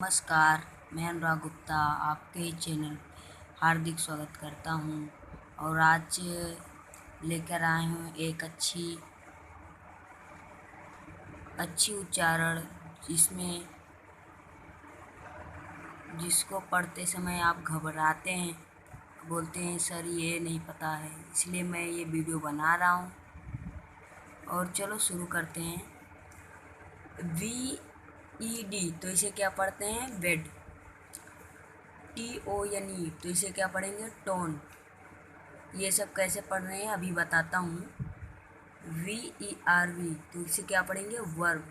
नमस्कार, मैं अनुराग गुप्ता आपके चैनल हार्दिक स्वागत करता हूं और आज लेकर आए हूं एक अच्छी उच्चारण जिसको पढ़ते समय आप घबराते हैं, बोलते हैं सर ये नहीं पता है, इसलिए मैं ये वीडियो बना रहा हूं। और चलो शुरू करते हैं। VED तो इसे क्या पढ़ते हैं? वेड। TONE तो इसे क्या पढ़ेंगे? टोन। ये सब कैसे पढ़ रहे हैं अभी बताता हूँ। VERV तो इसे क्या पढ़ेंगे? वर्ब।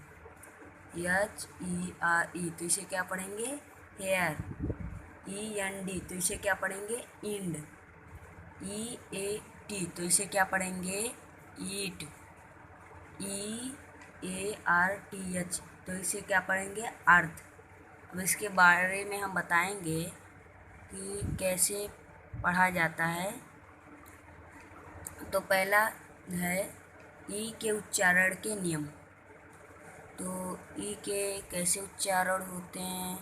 HERE तो इसे क्या पढ़ेंगे? हेयर। END तो इसे क्या पढ़ेंगे? इंड। EAT तो इसे क्या पढ़ेंगे? ईट। EARTH तो इसे क्या पढ़ेंगे? अर्थ। अब इसके बारे में हम बताएंगे कि कैसे पढ़ा जाता है। तो पहला है ई के उच्चारण के नियम। तो ई के कैसे उच्चारण होते हैं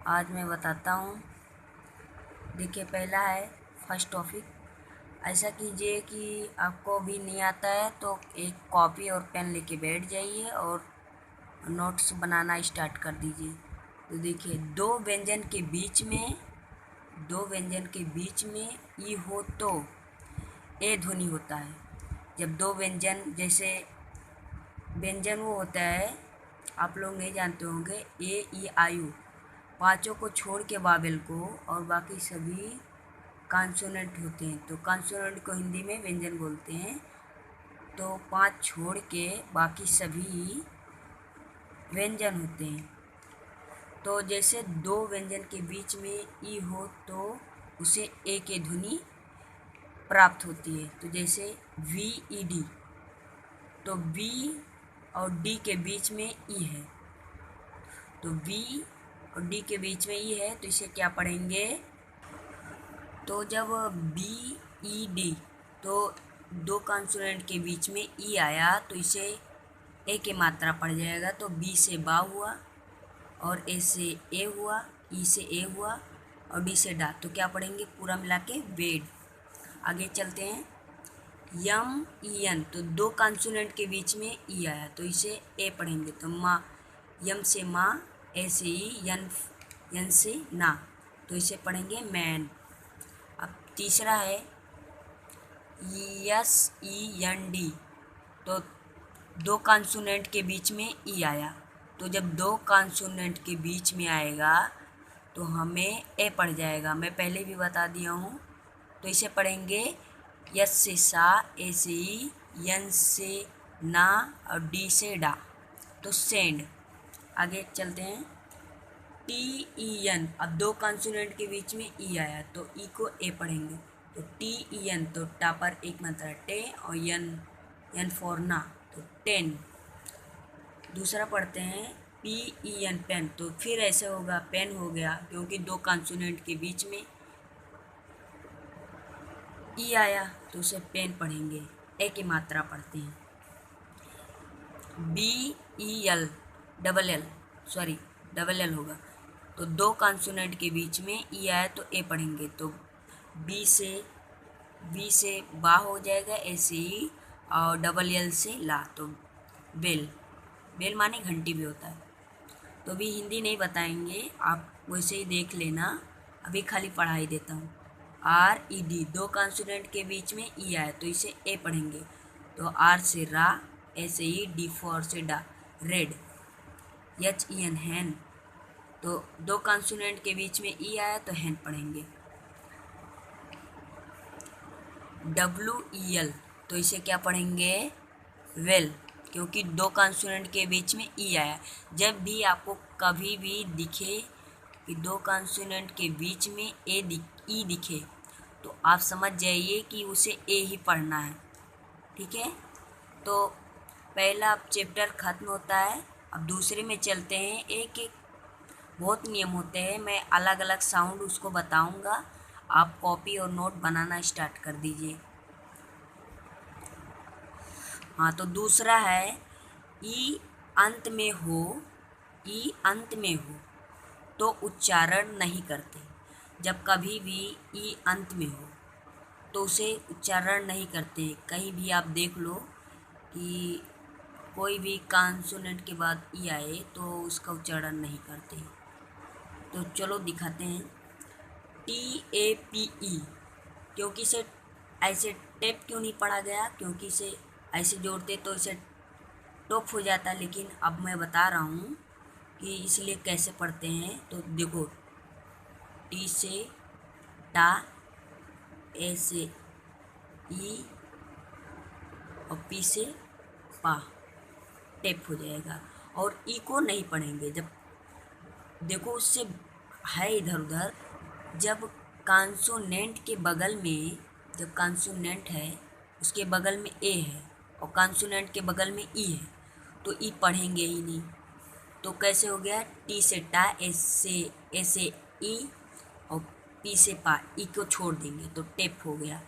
आज मैं बताता हूँ। देखिए, पहला है फर्स्ट टॉपिक। ऐसा कीजिए कि आपको भी नहीं आता है तो एक कॉपी और पेन लेके बैठ जाइए और नोट्स बनाना स्टार्ट कर दीजिए। तो देखिए, दो व्यंजन के बीच में ई हो तो ए ध्वनि होता है। जब दो व्यंजन, जैसे व्यंजन वो होता है, आप लोग नहीं जानते होंगे, ए ई आई यू, पाँचों को छोड़ के बावेल को और बाकी सभी कॉन्सोनेंट होते हैं। तो कॉन्सोनेंट को हिंदी में व्यंजन बोलते हैं। तो पांच छोड़ के बाकी सभी व्यंजन होते हैं। तो जैसे दो व्यंजन के बीच में ई हो तो उसे ए की ध्वनि प्राप्त होती है। तो जैसे VED, तो बी और डी के बीच में ई है, तो बी और डी के बीच में ई है तो इसे क्या पढ़ेंगे? तो जब BED, तो दो कॉन्सोनेंट के बीच में ई आया तो इसे ए की मात्रा पड़ जाएगा। तो बी से बा हुआ और ए से ए हुआ, ई से ए हुआ और डी से डा, तो क्या पढ़ेंगे? पूरा मिला के वेड। आगे चलते हैं। यम ई एन, तो दो कॉन्सोनेंट के बीच में ई आया तो इसे ए पढ़ेंगे। तो माँ, यम से माँ, ए से ई, यन से ना, तो इसे पढ़ेंगे मैन। अब तीसरा है SEND, तो दो कॉन्सोनेंट के बीच में ई आया। तो जब दो कॉन्सोनेंट के बीच में आएगा तो हमें ए पढ़ जाएगा। मैं पहले भी बता दिया हूँ। तो इसे पढ़ेंगे यस से सा, ए से ई, यन से ना और डी से डा, तो सेंड। आगे चलते हैं। TEN, अब दो कॉन्सोनेंट के बीच में ई आया तो ई को ए पढ़ेंगे। तो TEN, तो टा पर एक मात्रा टे और यन फॉर ना, तो टेन। दूसरा पढ़ते हैं PEN, पेन, तो फिर ऐसे होगा, पेन हो गया, क्योंकि दो कॉन्सोनेंट के बीच में ई आया तो उसे पेन पढ़ेंगे, ए की मात्रा पढ़ते हैं। BEL, डबल एल होगा, तो दो कॉन्सोनेंट के बीच में ई आया तो ए पढ़ेंगे। तो बी से बा हो जाएगा, ए से ई और डबल एल से ला, तो बेल माने घंटी भी होता है। तो अभी हिंदी नहीं बताएंगे, आप वैसे ही देख लेना, अभी खाली पढ़ाई देता हूँ। RED, दो कॉन्सोनेंट के बीच में ई आया तो इसे ए पढ़ेंगे। तो आर से रा, ए से ई, डी फॉर से डा, रेड। HEN, हैन, तो दो कॉन्सोनेंट के बीच में ई आया तो हैन पढ़ेंगे। WEL, तो इसे क्या पढ़ेंगे? वेल, क्योंकि दो कॉन्सोनेंट के बीच में ई आया। जब भी आपको कभी भी दिखे कि दो कॉन्सोनेंट के बीच में ई दिखे तो आप समझ जाइए कि उसे ए ही पढ़ना है। ठीक है, तो पहला चैप्टर खत्म होता है। अब दूसरे में चलते हैं। एक एक बहुत नियम होते हैं, मैं अलग अलग साउंड उसको बताऊंगा, आप कॉपी और नोट बनाना स्टार्ट कर दीजिए। हाँ, तो दूसरा है ई अंत में हो, ई अंत में हो, तो उच्चारण नहीं करते। जब कभी भी ई अंत में हो तो उसे उच्चारण नहीं करते। कहीं भी आप देख लो कि कोई भी कॉन्सोनेंट के बाद ई आए तो उसका उच्चारण नहीं करते। तो चलो दिखाते हैं। TAPE, क्योंकि इसे ऐसे टेप क्यों नहीं पढ़ा गया, क्योंकि इसे ऐसे जोड़ते तो इसे टोप हो जाता। लेकिन अब मैं बता रहा हूँ कि इसलिए कैसे पढ़ते हैं। तो देखो, टी से टा, ए से ई और पी से पा, टेप हो जाएगा। और ई को नहीं पढ़ेंगे। जब देखो उससे है इधर उधर, जब कॉन्सोनेंट के बगल में, जब कॉन्सोनेंट है उसके बगल में ए है और कॉन्सोनेंट के बगल में ई है तो ई पढ़ेंगे ही नहीं। तो कैसे हो गया, टी से टा, ए से ई और पी से पा, ई को छोड़ देंगे तो टेप हो गया।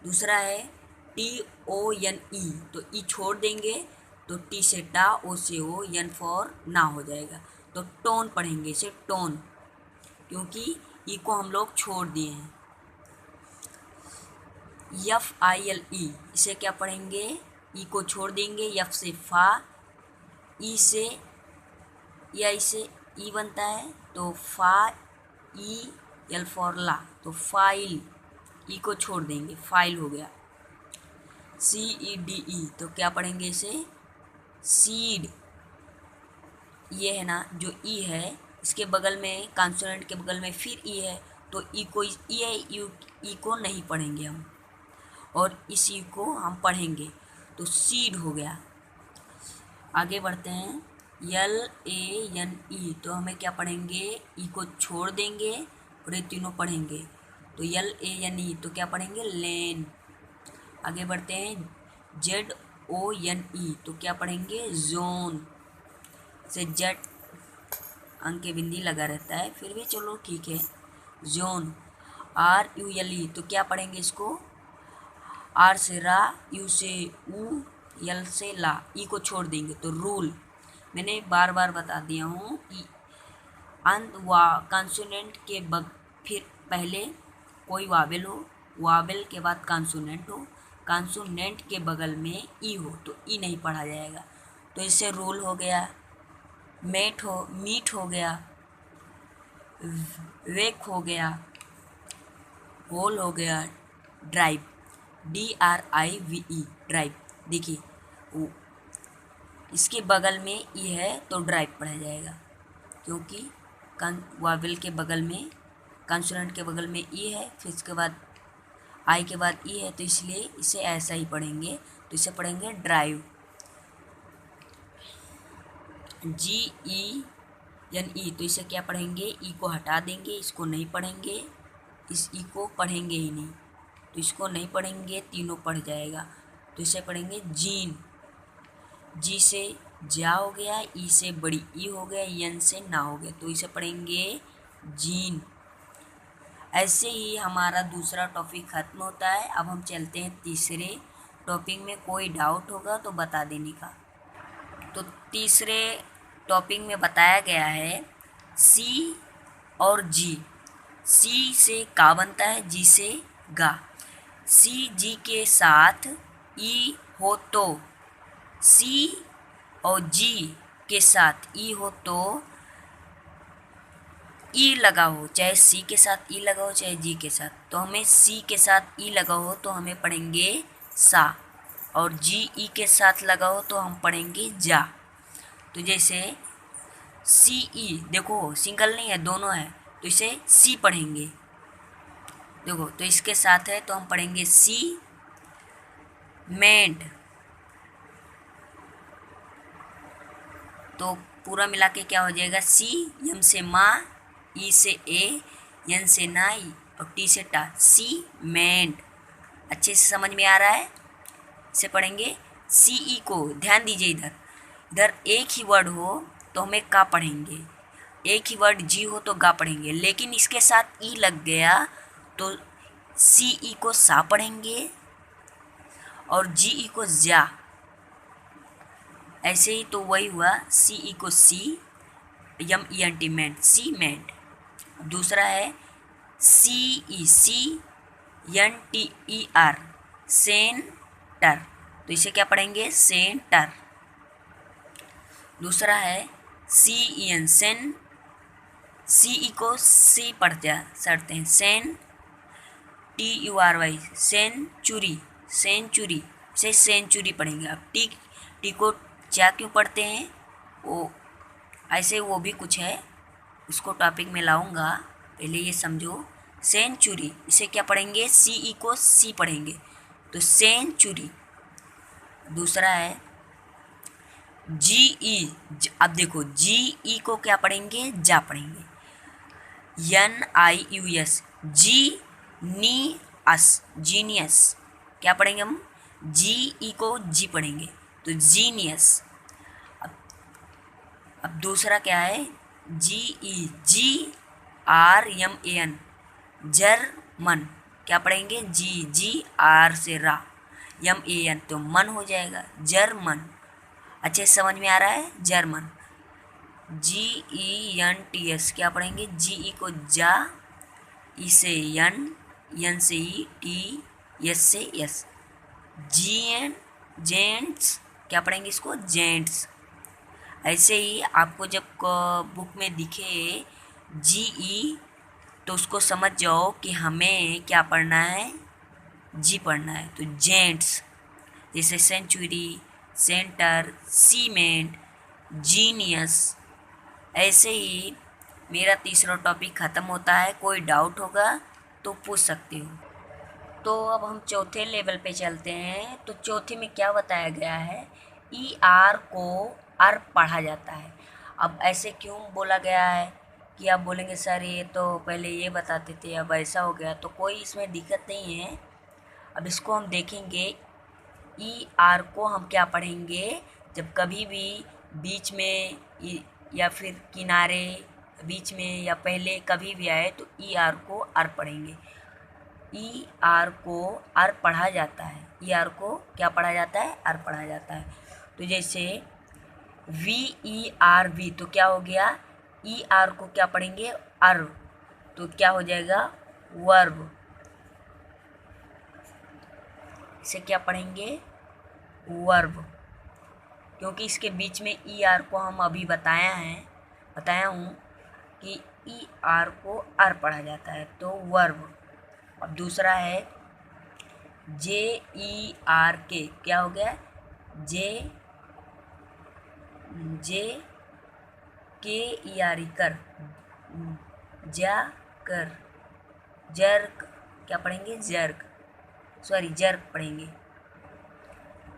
दूसरा है TONE, तो ई छोड़ देंगे तो टी से टा, ओ से ओ, एन फॉर ना हो जाएगा। तो टोन पढ़ेंगे इसे, टोन, क्योंकि ई को हम लोग छोड़ दिए हैं। FILE, इसे क्या पढ़ेंगे, ई को छोड़ देंगे। एफ से फा, ई से या इसे ई बनता है तो फा ई, एल फॉर ला, तो फाइल, ई को छोड़ देंगे, फाइल हो गया। CEDE, तो क्या पढ़ेंगे इसे, सीड। ये है ना जो ई है, इसके बगल में, कॉन्सोनेंट के बगल में फिर ई है तो ई को, ई है, ई को नहीं पढ़ेंगे हम, और इसी को हम पढ़ेंगे। तो सीड हो गया। आगे बढ़ते हैं। LANE, तो हमें क्या पढ़ेंगे, ई को छोड़ देंगे और ये तीनों पढ़ेंगे। तो LANE, तो क्या पढ़ेंगे, लेन। आगे बढ़ते हैं। ZONE, तो क्या पढ़ेंगे, जोन। से जेड अंक के बिंदी लगा रहता है, फिर भी चलो ठीक है, जोन। RULE, तो क्या पढ़ेंगे इसको, आर से रा, यू से ऊ, यल से ला, ई को छोड़ देंगे तो रूल। मैंने बार बार बता दिया हूँ कि अंत कॉन्सोनेंट के फिर पहले कोई वावेल हो, वावेल के बाद कॉन्सोनेंट हो, कॉन्सोनेंट के बगल में ई हो तो ई नहीं पढ़ा जाएगा। तो इससे रूल हो गया, मीट हो गया, वेक हो गया, होल हो गया, ड्राइव, DRIVE, ड्राइव। देखिए इसके बगल में ई है तो ड्राइव पढ़ा जाएगा, क्योंकि वावेल के बगल में, कॉन्सोनेंट के बगल में ई है, फिर इसके बाद आई के बाद ई है, तो इसलिए इसे ऐसा ही पढ़ेंगे। तो इसे पढ़ेंगे ड्राइव। GENE, तो इसे क्या पढ़ेंगे, ई को हटा देंगे, इसको नहीं पढ़ेंगे, इस ई को पढ़ेंगे ही नहीं, तो इसको नहीं पढ़ेंगे, तीनों पढ़ जाएगा। तो इसे पढ़ेंगे जीन। जी से जा हो गया, ई से बड़ी ई हो गया, एन से ना हो गया, तो इसे पढ़ेंगे जीन। ऐसे ही हमारा दूसरा टॉपिक खत्म होता है। अब हम चलते हैं तीसरे टॉपिक में। कोई डाउट होगा तो बता देने का। तो तीसरे टॉपिक में बताया गया है सी और जी। सी से का बनता है, जी से गा। सी जी के साथ ई हो तो, सी और जी के साथ ई हो तो ई लगा हो, चाहे सी के साथ ई लगा हो चाहे जी के साथ, तो हमें सी के साथ ई लगा हो तो हमें पढ़ेंगे सा, और जी ई के साथ लगा हो तो हम पढ़ेंगे जा। तो जैसे सी ई, देखो सिंगल नहीं है, दोनों है, तो इसे सी पढ़ेंगे। देखो तो इसके साथ है तो हम पढ़ेंगे सी मेंट। तो पूरा मिला के क्या हो जाएगा, सी, एम से माँ, ई से ए, एन से नाई और टी से टा, सी मेंट। अच्छे से समझ में आ रहा है। इसे पढ़ेंगे सी ई को। ध्यान दीजिए, इधर इधर एक ही वर्ड हो तो हमें का पढ़ेंगे, एक ही वर्ड जी हो तो गा पढ़ेंगे, लेकिन इसके साथ ई लग गया तो सी ई को सा पढ़ेंगे और जी ई को जा। ऐसे ही तो वही हुआ, सी ई को सी, एम ई एन टी मेंट, सी मेंट। दूसरा है CENTER, सेंटर, तो इसे क्या पढ़ेंगे? सेंटर। दूसरा है CEN, सेन, CE को C पढ़ते हैं, सेन, TURY, सेंचुरी, सेंचुरी, से सेंचुरी पढ़ेंगे। अब टी को क्या क्यों पढ़ते हैं वो ऐसे, वो भी कुछ है, उसको टॉपिक में लाऊंगा, पहले ये समझो। सेंचुरी, इसे क्या पढ़ेंगे? CE को C पढ़ेंगे, तो सेंचुरी। दूसरा है GE, अब देखो GE को क्या पढ़ेंगे? जा पढ़ेंगे। NIUS, जीनियस, क्या पढ़ेंगे हम? GE को जी पढ़ेंगे, तो जीनियस। अब दूसरा क्या है? GERMAN, जर्मन, क्या पढ़ेंगे? GR से रा, MAN, तो मन हो जाएगा, जर्मन। अच्छे समझ में आ रहा है? जर्मन। GENTS, क्या पढ़ेंगे? GE को जा, E से N से E, S से S, जेंट्स, क्या पढ़ेंगे इसको? जेंट्स। ऐसे ही आपको जब बुक में दिखे GE, तो उसको समझ जाओ कि हमें क्या पढ़ना है? जी पढ़ना है, तो जेंट्स। जैसे सेंचुरी, सेंटर, सीमेंट, जीनियस। ऐसे ही मेरा तीसरा टॉपिक ख़त्म होता है। कोई डाउट होगा तो पूछ सकते हो। तो अब हम चौथे लेवल पे चलते हैं। तो चौथे में क्या बताया गया है? ER को R पढ़ा जाता है। अब ऐसे क्यों बोला गया है? कि आप बोलेंगे सर ये तो पहले ये बताते थे, अब ऐसा हो गया, तो कोई इसमें दिक्कत नहीं है। अब इसको हम देखेंगे। ER को हम क्या पढ़ेंगे? जब कभी भी बीच में या फिर किनारे, बीच में या पहले कभी भी आए तो ER को R पढ़ेंगे। ER को R पढ़ा जाता है। ER को क्या पढ़ा जाता है? R पढ़ा जाता है। तो जैसे VERV, तो क्या हो गया? ER को क्या पढ़ेंगे? अर्व, तो क्या हो जाएगा? वर्ब। इसे क्या पढ़ेंगे? वर्ब, क्योंकि इसके बीच में ER को हम अभी बताया हूँ कि ER को R पढ़ा जाता है, तो वर्ब। अब दूसरा है JERK, क्या हो गया? JKERE, कर, जा कर, जर्क, क्या पढ़ेंगे? जर्क, सॉरी जर्क पढ़ेंगे।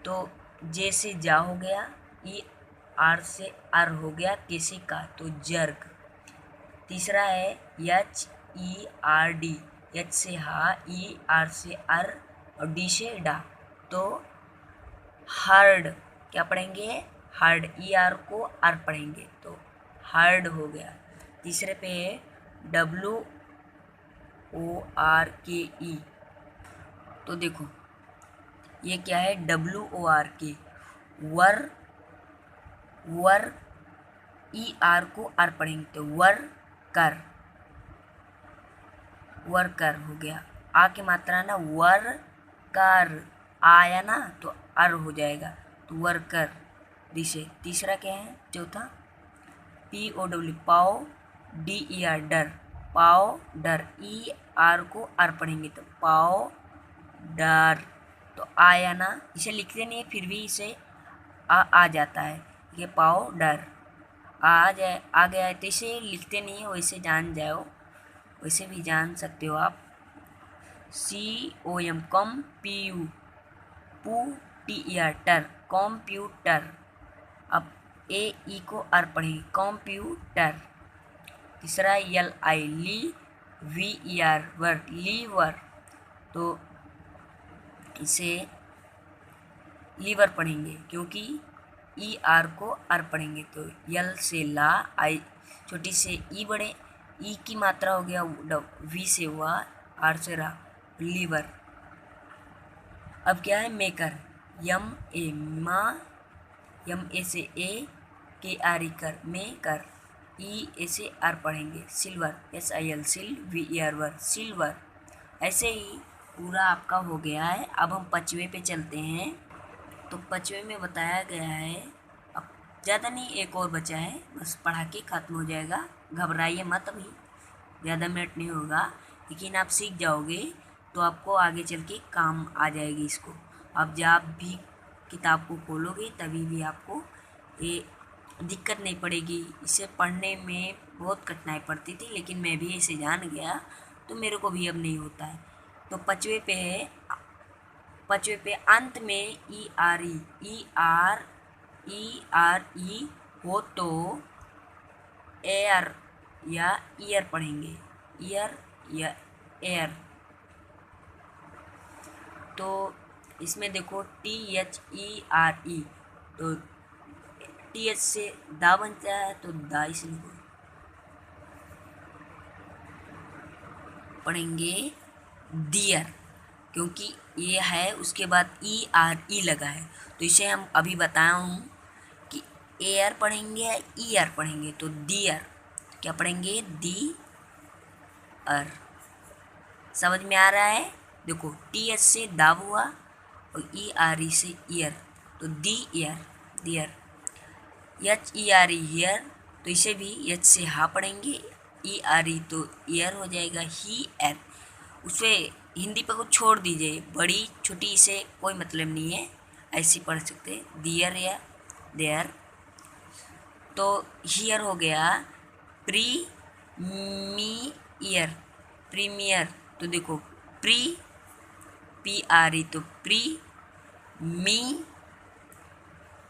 तो जे से जा हो गया, ER से R हो गया, किसी का, तो जर्क। तीसरा है HERD, H से हा, ER से R और D से डा, तो हर्ड, क्या पढ़ेंगे? हर्ड। ER को R पढ़ेंगे, तो हर्ड हो गया। तीसरे पे है WORKE, तो देखो ये क्या है? WORK, वर, ER को R पढ़ेंगे, तो वर्कर, वर्कर हो गया। आ की मात्रा ना, वर्कर, आया ना तो R हो जाएगा, तो वर्कर। दिसे तीसरा क्या है? चौथा POW, पाओ, DER, डर, पाओ डर, ER को R पढ़ेंगे, तो पाओ डर, तो आया ना। इसे लिखते नहीं है, फिर भी इसे आ जाता है। ये पाओ डर आ गया है, तो इसे लिखते नहीं है, वैसे जान जाओ, वैसे भी जान सकते हो आप। COM, PUTER, टर, कंप्यूटर। अब AE को R पढ़ेंगे, कंप्यूटर। तीसरा LI, VER, वर, लीवर, तो इसे लीवर पढ़ेंगे, क्योंकि ER को R पढ़ेंगे, तो L से ला, I छोटी से E बड़े, E की मात्रा हो गया V से हुआ, R से रा, लीवर। अब क्या है? मेकर, MA, MA से A, KRE, कर, मेकर। ई ऐसे आर पढ़ेंगे, सिल्वर, SIL, SILVER, सिल्वर। ऐसे ही पूरा आपका हो गया है। अब हम पाँचवें पे चलते हैं। तो पाँचवें में बताया गया है, अब ज़्यादा नहीं, एक और बचा है, बस पढ़ा के ख़त्म हो जाएगा। घबराइए मत, अभी ज़्यादा मिनट नहीं होगा, लेकिन आप सीख जाओगे तो आपको आगे चल के काम आ जाएगी इसको। अब जब भी किताब को खोलोगे तभी भी आपको ये दिक्कत नहीं पड़ेगी। इसे पढ़ने में बहुत कठिनाई पड़ती थी, लेकिन मैं भी इसे जान गया तो मेरे को भी अब नहीं होता है। तो पाँचवें पे है, पाँचवें पे अंत में ERE हो तो एयर या ईयर पढ़ेंगे, ईयर या एयर। तो इसमें देखो THERE, तो TH से दा बनता है तो दा इसलिए पढ़ेंगे डियर, क्योंकि ये है, उसके बाद ERE लगा है। तो इसे हम अभी बताया हूँ कि एयर पढ़ेंगे या ईयर पढ़ेंगे। तो डियर क्या पढ़ेंगे, दी अर। समझ में आ रहा है? देखो TH से दाब हुआ और ERE से ईयर, तो दी ईयर, डियर। HERE ईयर, तो इसे भी H से हा पढ़ेंगे, ERE तो ईयर हो जाएगा, ही एर। उसे हिंदी पर कुछ छोड़ दीजिए, बड़ी छोटी से कोई मतलब नहीं है, ऐसे पढ़ सकते, दियर या देयर। तो हियर हो गया प्रीमियर, प्रीमियर। तो देखो प्री, PRE तो प्री, मी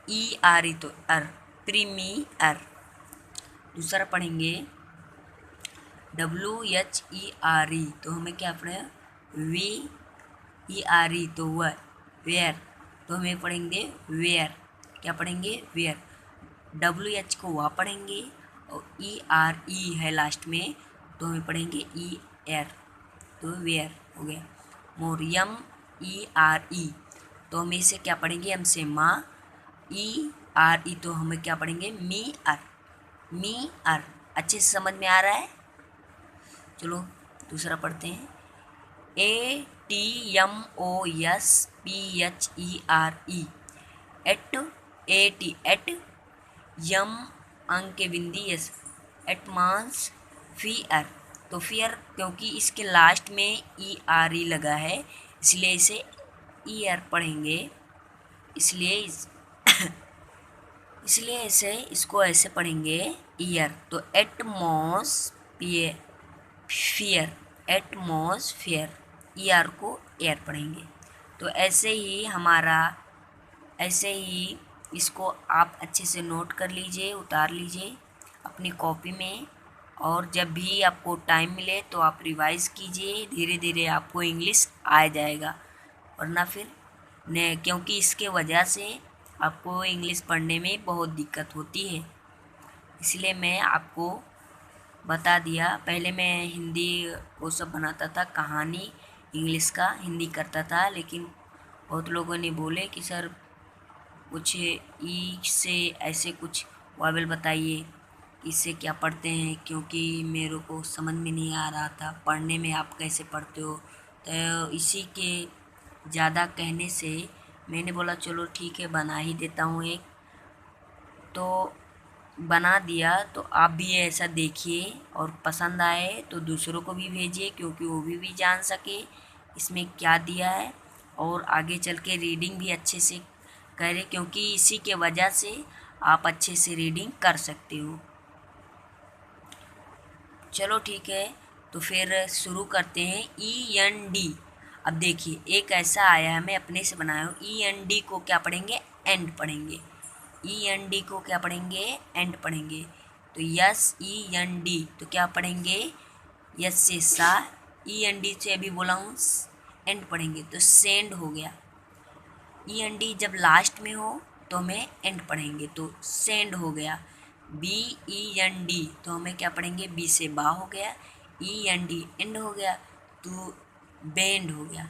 ERE तो अर, प्रीमियर। दूसरा पढ़ेंगे WHERE, तो हमें क्या पढ़ेगा, VERE तो वह, वेयर, तो हमें पढ़ेंगे वेयर। क्या पढ़ेंगे, वेयर। WH को वह पढ़ेंगे और ERE है लास्ट में, तो हमें पढ़ेंगे ई एर, तो वेयर हो गया। मोर MERE, तो हमें इसे क्या पढ़ेंगे, हम से माँ। ERE तो हमें क्या पढ़ेंगे, मी अर, मी अर। अच्छे से समझ में आ रहा है? चलो दूसरा पढ़ते हैं। ATMOSPHERE, एट, एट यम अंक के बिंदी एस, एटमांस फियर। तो फियर क्योंकि इसके लास्ट में ERE लगा है, इसलिए इसे ईयर पढ़ेंगे, इसलिए इसलिए इसे, इसको ऐसे पढ़ेंगे ईयर। तो एटमॉस्फियर, एटमॉस्फियर, ER को एयर पढ़ेंगे। तो ऐसे ही हमारा, ऐसे ही इसको आप अच्छे से नोट कर लीजिए, उतार लीजिए अपनी कॉपी में, और जब भी आपको टाइम मिले तो आप रिवाइज़ कीजिए। धीरे धीरे आपको इंग्लिश आ जाएगा, वरना फिर न, क्योंकि इसके वजह से आपको इंग्लिश पढ़ने में बहुत दिक्कत होती है, इसलिए मैं आपको बता दिया। पहले मैं हिंदी वो सब बनाता था, कहानी इंग्लिश का हिंदी करता था, लेकिन बहुत लोगों ने बोले कि सर कुछ ई से ऐसे कुछ वावल बताइए, इससे क्या पढ़ते हैं, क्योंकि मेरे को समझ में नहीं आ रहा था पढ़ने में आप कैसे पढ़ते हो। तो इसी के ज़्यादा कहने से मैंने बोला चलो ठीक है बना ही देता हूँ एक। तो बना दिया, तो आप भी ऐसा देखिए और पसंद आए तो दूसरों को भी भेजिए, क्योंकि वो भी जान सके इसमें क्या दिया है, और आगे चल के रीडिंग भी अच्छे से करें, क्योंकि इसी के वजह से आप अच्छे से रीडिंग कर सकते हो। चलो ठीक है, तो फिर शुरू करते हैं। END। अब देखिए एक ऐसा आया है, मैं अपने से बनाया हूँ। END को क्या पढ़ेंगे, एंड पढ़ेंगे। END को क्या पढ़ेंगे, एंड पढ़ेंगे। तो SEND तो क्या पढ़ेंगे, यस से सा, END से अभी बोला हूँ एंड पढ़ेंगे, तो सेंड हो गया। END जब लास्ट में हो तो हमें एंड पढ़ेंगे, तो सेंड हो गया। BEND तो हमें क्या पढ़ेंगे, बी से बा हो गया, END एंड हो गया, तो बेंड हो गया।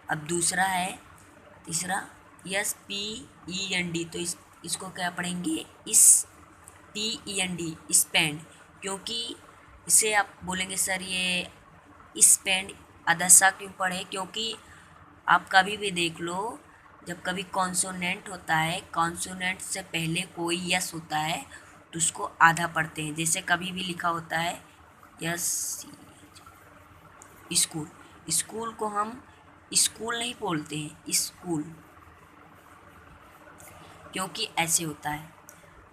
अब दूसरा है, तीसरा SPEND, तो इसको क्या पढ़ेंगे, इस TEND स्पेंड, क्योंकि इसे आप बोलेंगे सर ये स्पेंड अदसा क्यों पढ़े, क्योंकि आप कभी भी देख लो जब कभी कॉन्सोनेंट होता है, कॉन्सोनेंट से पहले कोई यस होता है तो उसको आधा पढ़ते हैं। जैसे कभी भी लिखा होता है यस स्कूल, स्कूल को हम स्कूल नहीं बोलते हैं स्कूल, क्योंकि ऐसे होता है,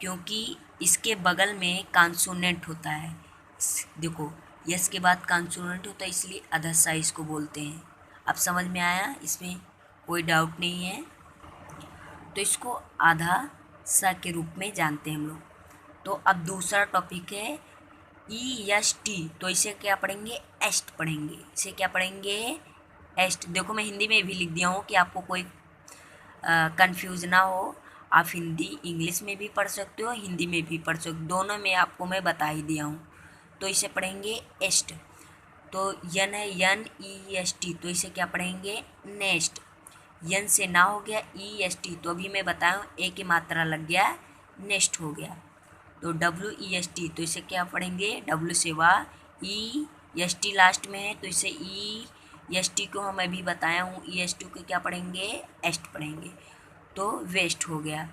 क्योंकि इसके बगल में कॉन्सोनेंट होता है। देखो यस के बाद कॉन्सोनेंट होता है, इसलिए अधसा इसको बोलते हैं। अब समझ में आया, इसमें कोई डाउट नहीं है। तो इसको आधा सा के रूप में जानते हैं हम लोग। तो अब दूसरा टॉपिक है EST, तो इसे क्या पढ़ेंगे, एस्ट पढ़ेंगे। इसे क्या पढ़ेंगे, एस्ट। देखो मैं हिंदी में भी लिख दिया हूँ कि आपको कोई कंफ्यूज ना हो। आप हिंदी इंग्लिश में भी पढ़ सकते हो, हिंदी में भी पढ़ सकते हो, दोनों में आपको मैं बता ही दिया हूँ। तो इसे पढ़ेंगे एस्ट। तो यन है NEST, तो इसे क्या पढ़ेंगे, नेस्ट। यन से ना हो गया EST, तो अभी मैं बताया ए की मात्रा लग गया, नेस्ट हो गया। तो WEST, तो इसे क्या पढ़ेंगे, W से वाह, EST लास्ट में है तो इसे EST को हम अभी बताया हूँ, EST को क्या पढ़ेंगे, एस्ट पढ़ेंगे। तो वेस्ट हो गया,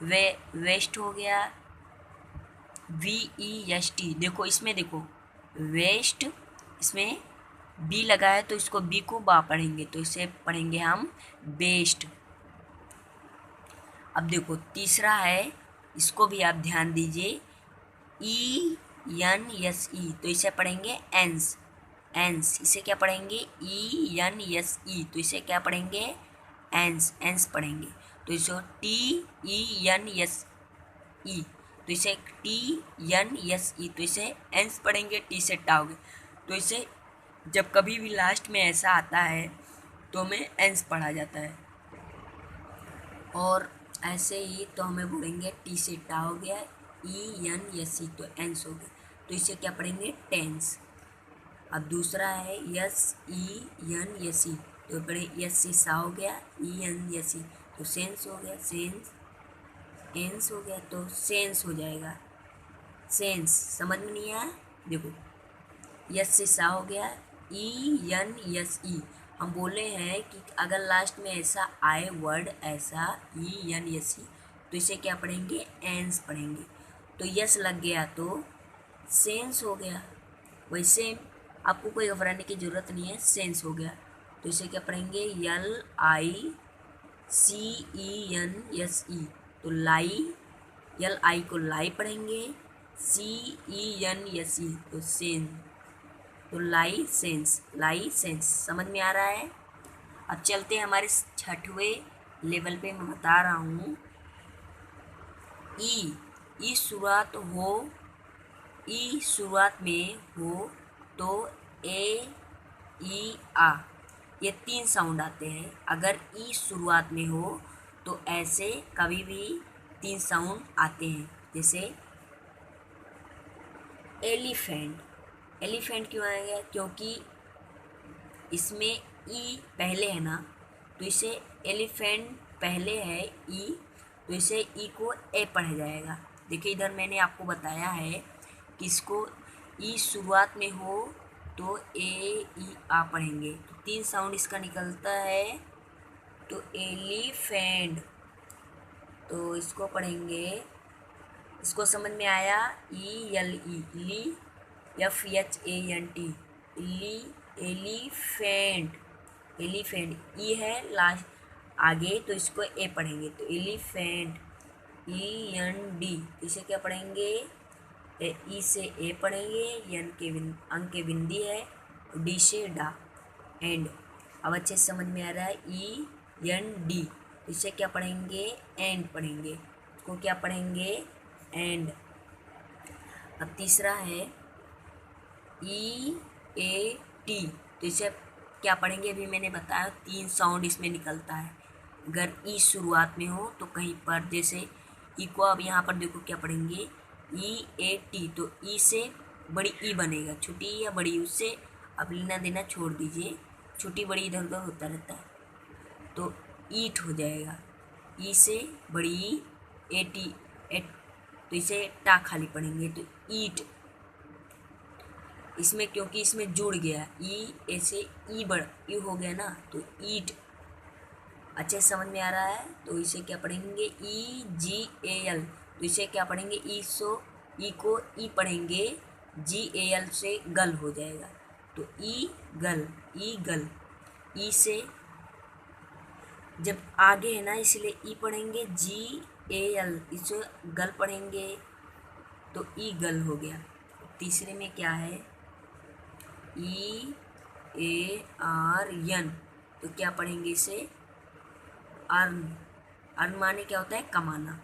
वेस्ट हो गया। VEST, देखो इसमें देखो वेस्ट, इसमें बी लगा है तो इसको बी को बा पढ़ेंगे, तो इसे पढ़ेंगे हम बेस्ट। अब देखो तीसरा है, इसको भी आप ध्यान दीजिए, ENSE, तो इसे पढ़ेंगे एंस, एंस। इसे क्या पढ़ेंगे, ENSE, तो इसे क्या पढ़ेंगे, एंस, एंस पढ़ेंगे। तो इसे TENSE, तो इसे TNSE, तो इसे एंस पढ़ेंगे, टी से टाओगे। तो इसे जब कभी भी लास्ट में ऐसा आता है तो हमें एंस पढ़ा जाता है। और ऐसे ही तो हमें बोलेंगे टी से टा हो गया, ENSE, तो एंस हो गया। तो इसे क्या पढ़ेंगे, टेंस। अब दूसरा है SENSE, तो पढ़े यस से सा हो गया, ENSE, तो सेंस हो गया, सेंस, एंस हो गया, तो सेंस हो जाएगा, सेंस। समझ में नहीं आया, देखो यस से सा हो गया, ENSE। हम बोले हैं कि अगर लास्ट में ऐसा आए वर्ड, ऐसा ENSE, तो इसे क्या पढ़ेंगे, एंस पढ़ेंगे। तो यस लग गया तो सेंस हो गया। वैसे आपको कोई घबराने की ज़रूरत नहीं है, सेंस हो गया। तो इसे क्या पढ़ेंगे, LICENSE, तो लाई, LI को लाई पढ़ेंगे, CENSE, तो सेंस, तो लाइसेंस, लाइसेंस। समझ में आ रहा है। अब चलते हैं हमारे 6वें लेवल पे। मैं बता रहा हूँ, ई शुरुआत हो, ई शुरुआत में हो तो ए ई आ, ये 3 साउंड आते हैं। अगर ई शुरुआत में हो तो ऐसे कभी भी 3 साउंड आते हैं। जैसे एलिफेंट, एलिफेंट क्यों आएगा, क्योंकि इसमें ई पहले है ना, तो इसे एलिफेंट पहले है ई, तो इसे ई को ए पढ़ा जाएगा। देखिए इधर मैंने आपको बताया है कि इसको ई शुरुआत में हो तो ए ई आ पढ़ेंगे, तो 3 साउंड इसका निकलता है। तो एलिफेंट, तो इसको पढ़ेंगे, इसको समझ में आया, ELE, ली, FHANT, इली, एलिफेंट, एलिफेंट। ई है लास्ट आगे तो इसको ए पढ़ेंगे, तो एलिफेंट, END, इसे क्या पढ़ेंगे, ई से ए पढ़ेंगे, एन के अंक के बिंदी है, डी से डा, एंड। अब अच्छे से समझ में आ रहा है, END, इसे क्या पढ़ेंगे, एंड पढ़ेंगे, इसको क्या पढ़ेंगे, एंड। अब तीसरा है EAT, तो इसे क्या पढ़ेंगे, अभी मैंने बताया 3 साउंड इसमें निकलता है। अगर ई शुरुआत में हो तो कहीं पर, जैसे ई को अब यहाँ पर देखो क्या पढ़ेंगे, EAT, तो ई से बड़ी ई बनेगा, छोटी ई या बड़ी, उससे अब लेना देना छोड़ दीजिए, छोटी बड़ी इधर उधर होता रहता है, तो ईट हो जाएगा, ई से बड़ी ई, एटी, तो इसे टा खाली पढ़ेंगे तो ईट। इसमें क्योंकि इसमें जुड़ गया ई, ऐसे ई बढ़ ई हो गया ना, तो ईट। अच्छे से समझ में आ रहा है? तो इसे क्या पढ़ेंगे ई जी ए एल। तो इसे क्या पढ़ेंगे ई को ई पढ़ेंगे, जी ए एल से गल हो जाएगा, तो ई गल, ई गल। ई से जब आगे है ना इसलिए ई पढ़ेंगे, जी ए एल, इसे गल पढ़ेंगे तो ई गल हो गया। तीसरे में क्या है ई ए आर यन, तो क्या पढ़ेंगे इसे अर्न। अर्न माने क्या होता है कमाना।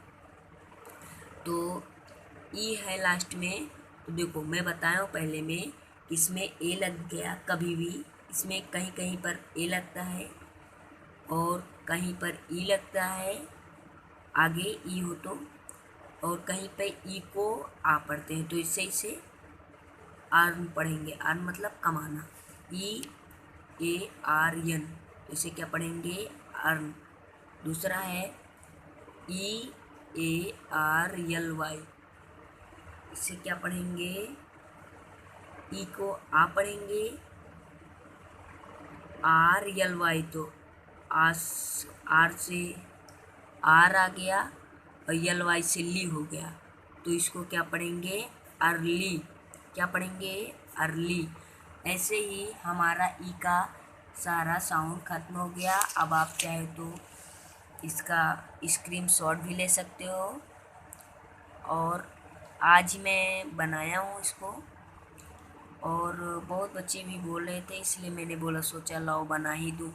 तो ई है लास्ट में। तो देखो मैं बताया हूँ पहले में, इसमें ए लग गया कभी भी, इसमें कहीं कहीं पर ए लगता है और कहीं पर ई लगता है, आगे ई हो तो, और कहीं पे ई को आ पढ़ते हैं, तो इससे इसे अर्न पढ़ेंगे। अर्न मतलब कमाना, ई ए आर एन, तो इसे क्या पढ़ेंगे अर्न। दूसरा है ई ए आर एल वाई, इसे क्या पढ़ेंगे ई को आ पढ़ेंगे, आर एल वाई, तो आर से आर आ गया और यल वाई से ली हो गया, तो इसको क्या पढ़ेंगे अर्ली। क्या पढ़ेंगे अर्ली। ऐसे ही हमारा ई का सारा साउंड खत्म हो गया। अब आप चाहे तो इसका स्क्रीनशॉट भी ले सकते हो, और आज मैं बनाया हूँ इसको, और बहुत बच्चे भी बोल रहे थे इसलिए मैंने बोला सोचा लाओ बना ही दूँ।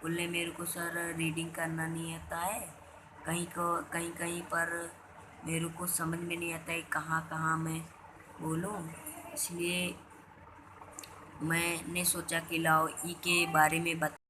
बोले मेरे को सर रीडिंग करना नहीं आता है, कहीं कहीं पर मेरे को समझ में नहीं आता है कहाँ कहाँ मैं बोलूँ, इसलिए मैंने सोचा कि लाओ ई के बारे में बता।